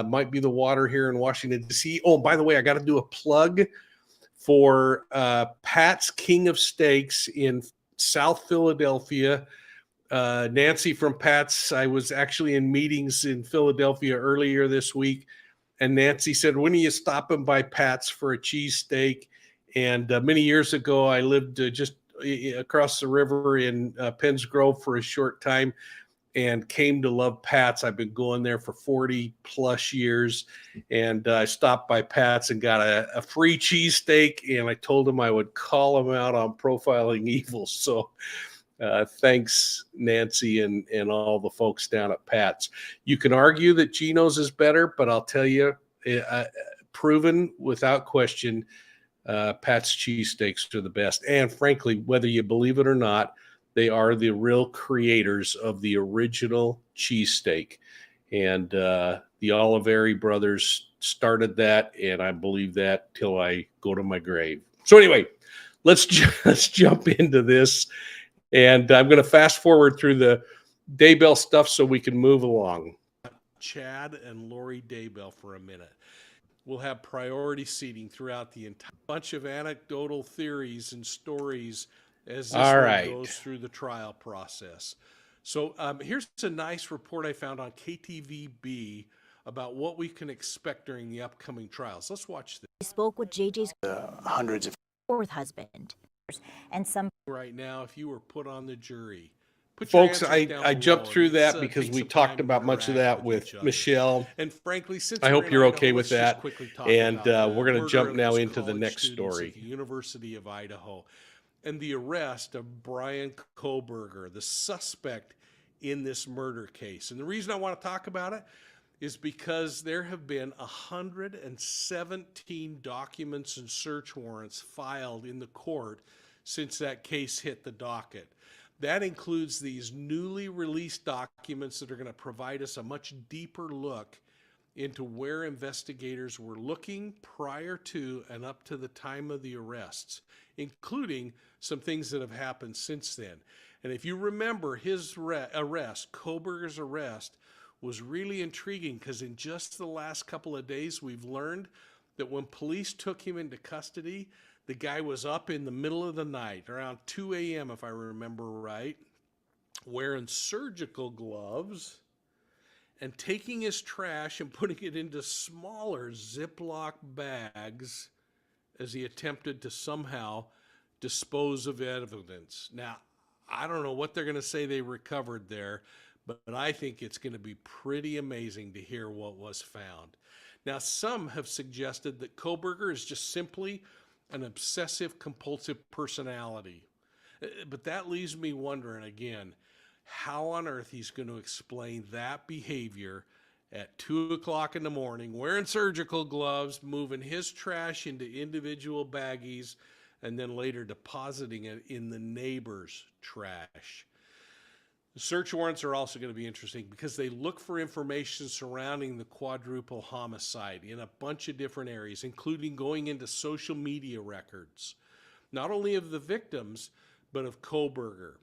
Might be the water here in Washington, D.C. Oh, by the way, I got to do a plug for Pat's King of Steaks in South Philadelphia. Nancy from Pat's, I was actually in meetings in Philadelphia earlier this week, and Nancy said, when are you stopping by Pat's for a cheesesteak? And many years ago, I lived just across the river in Penns Grove for a short time and came to love Pat's. I've been going there for 40 plus years, and I stopped by Pat's and got a free cheesesteak, and I told him I would call him out on Profiling Evil. So thanks, Nancy, and all the folks down at Pat's. You can argue that Geno's is better, but I'll tell you, proven without question, Pat's cheesesteaks are the best. And frankly, whether you believe it or not, they are the real creators of the original cheesesteak. And the Oliveri brothers started that, and I believe that till I go to my grave. So anyway, let's jump into this. And I'm going to fast forward through the Daybell stuff so we can move along. Chad and Lori Daybell for a minute. We'll have priority seating throughout the entire bunch of anecdotal theories and stories as this one goes through the trial process. So here's a nice report I found on KTVB about what we can expect during the upcoming trials. Let's watch this. I spoke with JJ's hundreds of fourth husband and some right now if you were put on the jury. Folks, I jumped through that because we talked about much of that with Michelle. And frankly, since I hope you're okay with that. And we're going to jump now into the next story. The University of Idaho and the arrest of Brian Kohberger, the suspect in this murder case. And the reason I want to talk about it is because there have been 117 documents and search warrants filed in the court since that case hit the docket. That includes these newly released documents that are going to provide us a much deeper look into where investigators were looking prior to and up to the time of the arrests, including some things that have happened since then. And if you remember, his arrest, Kohberger's arrest, was really intriguing because in just the last couple of days, we've learned that when police took him into custody, the guy was up in the middle of the night, around 2 a.m., if I remember right, wearing surgical gloves and taking his trash and putting it into smaller Ziploc bags as he attempted to somehow dispose of evidence. Now, I don't know what they're going to say they recovered there, but I think it's going to be pretty amazing to hear what was found. Now, some have suggested that Kohberger is just simply an obsessive compulsive personality. But that leaves me wondering again, how on earth he's going to explain that behavior at 2 o'clock in the morning, wearing surgical gloves, moving his trash into individual baggies, and then later depositing it in the neighbor's trash. The search warrants are also going to be interesting because they look for information surrounding the quadruple homicide in a bunch of different areas, including going into social media records. not only of the victims, but of Kohberger.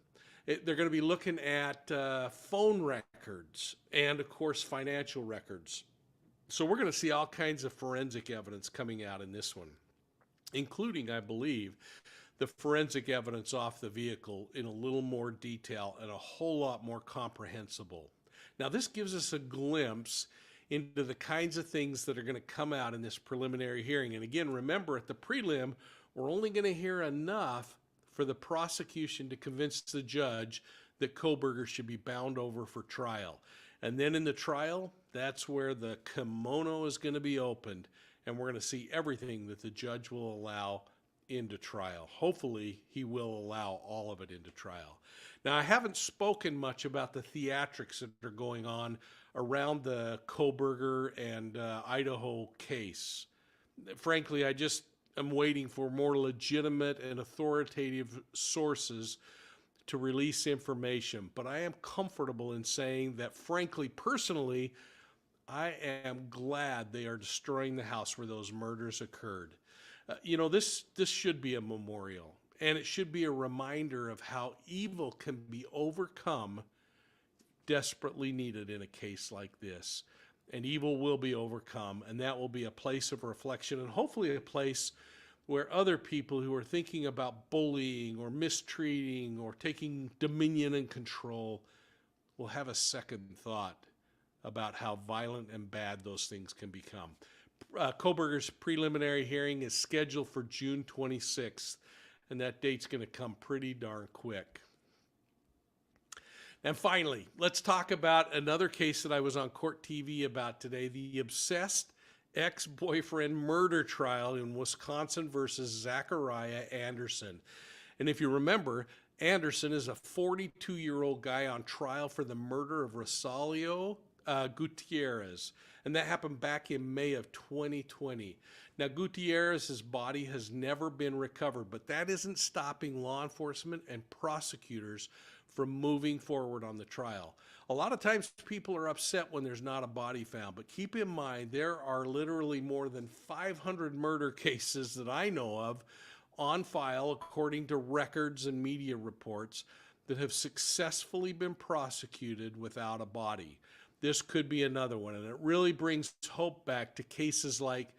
They're going to be looking at phone records and, of course, financial records. So we're going to see all kinds of forensic evidence coming out in this one, including, I believe, the forensic evidence off the vehicle in a little more detail and a whole lot more comprehensible. Now, this gives us a glimpse into the kinds of things that are going to come out in this preliminary hearing. And again, remember, at the prelim, we're only going to hear enough for the prosecution to convince the judge that Kohberger should be bound over for trial. And then in the trial, that's where the kimono is going to be opened, and we're going to see everything that the judge will allow into trial. Hopefully, he will allow all of it into trial. Now, I haven't spoken much about the theatrics that are going on around the Kohberger and Idaho case. Frankly, I just am waiting for more legitimate and authoritative sources to release information. But I am comfortable in saying that, frankly, personally, I am glad they are destroying the house where those murders occurred. You know, this should be a memorial, and it should be a reminder of how evil can be overcome, desperately needed in a case like this. And evil will be overcome, and that will be a place of reflection, and hopefully a place where other people who are thinking about bullying or mistreating or taking dominion and control will have a second thought about how violent and bad those things can become. Kohberger's preliminary hearing is scheduled for June 26th, and that date's going to come pretty darn quick. And finally, let's talk about another case that I was on Court TV about today, the obsessed ex-boyfriend murder trial in Wisconsin versus Zachariah Anderson. And if you remember, Anderson is a 42-year-old guy on trial for the murder of Rosalio Gutierrez, and that happened back in May of 2020. Now, Gutierrez's body has never been recovered, but that isn't stopping law enforcement and prosecutors from moving forward on the trial. A lot of times people are upset when there's not a body found, but keep in mind there are literally more than 500 murder cases that I know of on file, according to records and media reports, that have successfully been prosecuted without a body. This could be another one, and it really brings hope back to cases like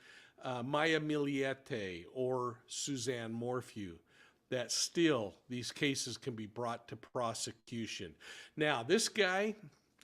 Maya Miliete or Suzanne Morphew, that still these cases can be brought to prosecution. Now, this guy,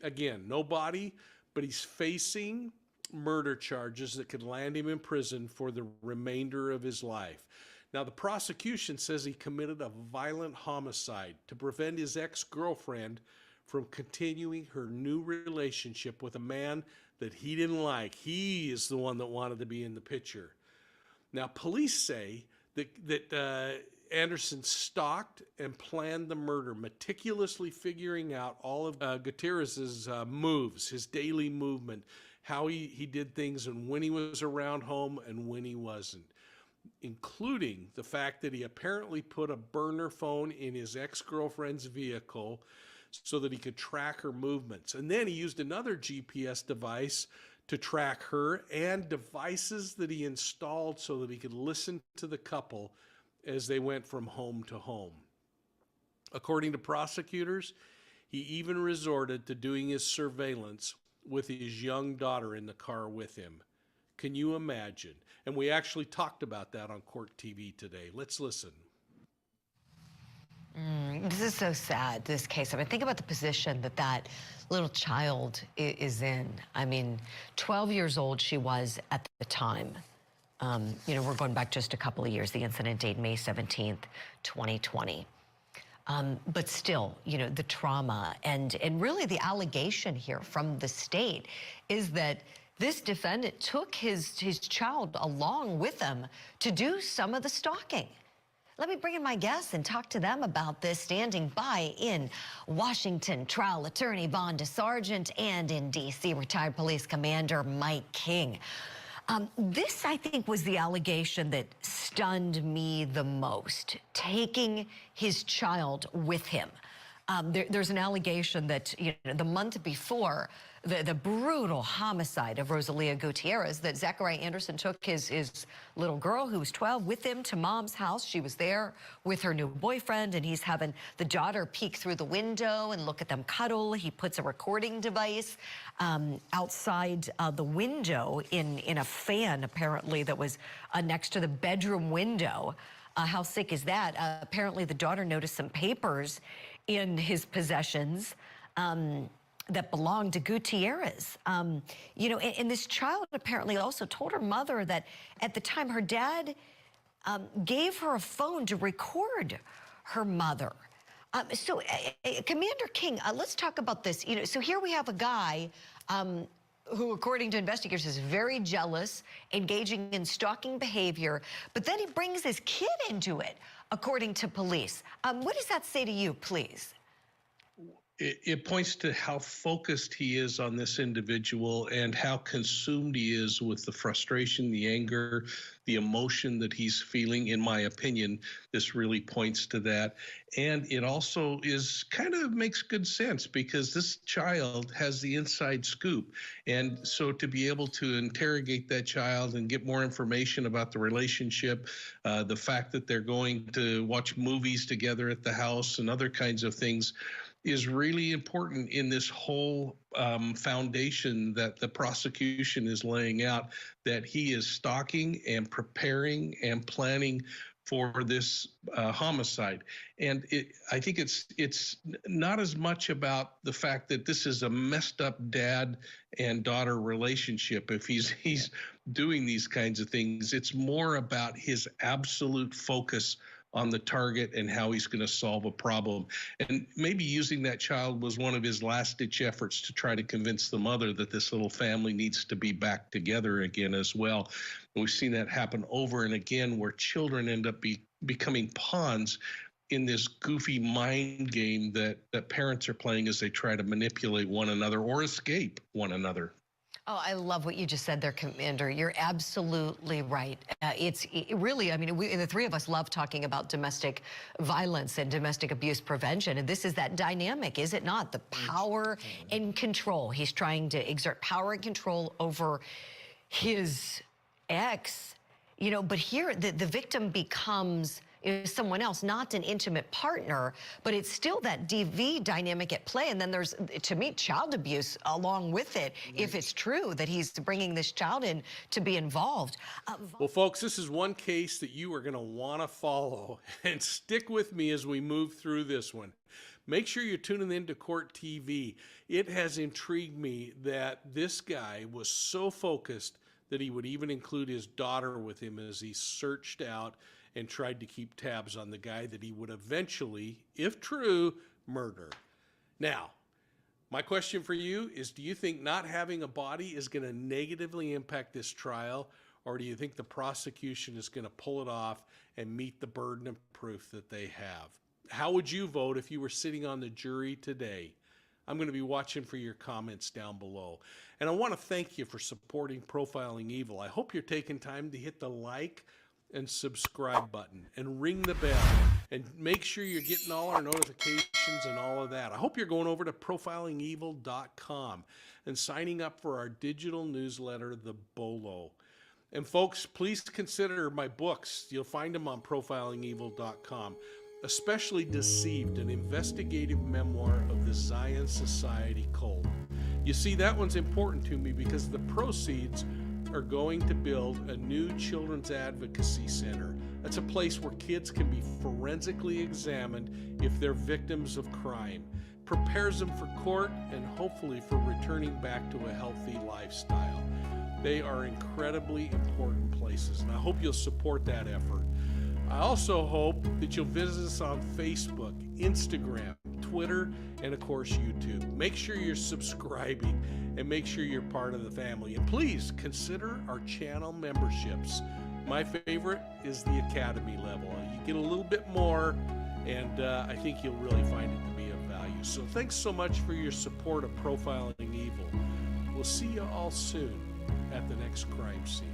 again, no body, but he's facing murder charges that could land him in prison for the remainder of his life. Now, the prosecution says he committed a violent homicide to prevent his ex-girlfriend from continuing her new relationship with a man that he didn't like. He is the one that wanted to be in the picture. Now, police say that Anderson stalked and planned the murder, meticulously figuring out all of Gutierrez's moves, his daily movement, how he did things, and when he was around home and when he wasn't, including the fact that he apparently put a burner phone in his ex-girlfriend's vehicle so that he could track her movements. And then he used another GPS device to track her, and devices that he installed so that he could listen to the couple as they went from home to home. According to prosecutors, he even resorted to doing his surveillance with his young daughter in the car with him. Can you imagine? And we actually talked about that on Court TV today. Let's listen. This is so sad, this case. I mean, think about the position that that little child is in. I mean, 12 years old she was at the time. You know, we're going back just a couple of years. The incident date, May 17th, 2020. But still, you know, the trauma and really the allegation here from the state is that this defendant took his child along with him to do some of the stalking. Let me bring in my guests and talk to them about this. Standing by in Washington, trial attorney Vaughn DeSargent, and in D.C., retired police commander Mike King. This, I think, was the allegation that stunned me the most, taking his child with him. There's an allegation that the month before the brutal homicide of Rosalia Gutierrez, that Zachariah Anderson took his little girl, who was 12, with him to mom's house. She was there with her new boyfriend, and he's having the daughter peek through the window and look at them cuddle. He puts a recording device outside the window in a fan, apparently, that was next to the bedroom window. How sick is that? Apparently, the daughter noticed some papers in his possessions that belonged to Gutierrez. And this child apparently also told her mother that at the time her dad gave her a phone to record her mother. Commander King, let's talk about this. So here we have a guy who, according to investigators, is very jealous, engaging in stalking behavior, but then he brings his kid into it, according to police. What does that say to you, please? It points to how focused he is on this individual and how consumed he is with the frustration, the anger, the emotion that he's feeling. In my opinion, this really points to that. And it also makes good sense, because this child has the inside scoop. And so to be able to interrogate that child and get more information about the relationship, the fact that they're going to watch movies together at the house and other kinds of things, is really important in this whole foundation that the prosecution is laying out, that he is stalking and preparing and planning for this homicide. And I think it's not as much about the fact that this is a messed up dad and daughter relationship. If he's doing these kinds of things, it's more about his absolute focus on the target and how he's going to solve a problem. And maybe using that child was one of his last-ditch efforts to try to convince the mother that this little family needs to be back together again as well. And we've seen that happen over and again, where children end up becoming pawns in this goofy mind game that parents are playing as they try to manipulate one another or escape one another. Oh, I love what you just said there, Commander. You're absolutely right. It really, I mean, the three of us love talking about domestic violence and domestic abuse prevention. And this is that dynamic, is it not? The power and control. He's trying to exert power and control over his ex, but here the victim becomes someone else, not an intimate partner, but it's still that DV dynamic at play. And then there's, to me, child abuse along with it, if it's true that he's bringing this child in to be involved. Well, folks, this is one case that you are going to want to follow, and stick with me as we move through this one. Make sure you're tuning into Court TV. It has intrigued me that this guy was so focused that he would even include his daughter with him as he searched out and tried to keep tabs on the guy that he would eventually, if true, murder. Now, my question for you is, do you think not having a body is going to negatively impact this trial, or do you think the prosecution is going to pull it off and meet the burden of proof that they have? How would you vote if you were sitting on the jury today? I'm going to be watching for your comments down below. And I want to thank you for supporting Profiling Evil. I hope you're taking time to hit the like and subscribe button and ring the bell and make sure you're getting all our notifications and all of that. I hope you're going over to profilingevil.com and signing up for our digital newsletter, The Bolo. And folks, please consider my books. You'll find them on profilingevil.com. Especially Deceived, an investigative memoir of the Zion Society cult. You see, that one's important to me because the proceeds are going to build a new children's advocacy center. That's a place where kids can be forensically examined if they're victims of crime. Prepares them for court and hopefully for returning back to a healthy lifestyle. They are incredibly important places, and I hope you'll support that effort. I also hope that you'll visit us on Facebook, Instagram, Twitter, and of course YouTube. Make sure you're subscribing and make sure you're part of the family. And please consider our channel memberships. My favorite is the Academy level. You get a little bit more, and I think you'll really find it to be of value. So thanks so much for your support of Profiling Evil. We'll see you all soon at the next crime scene.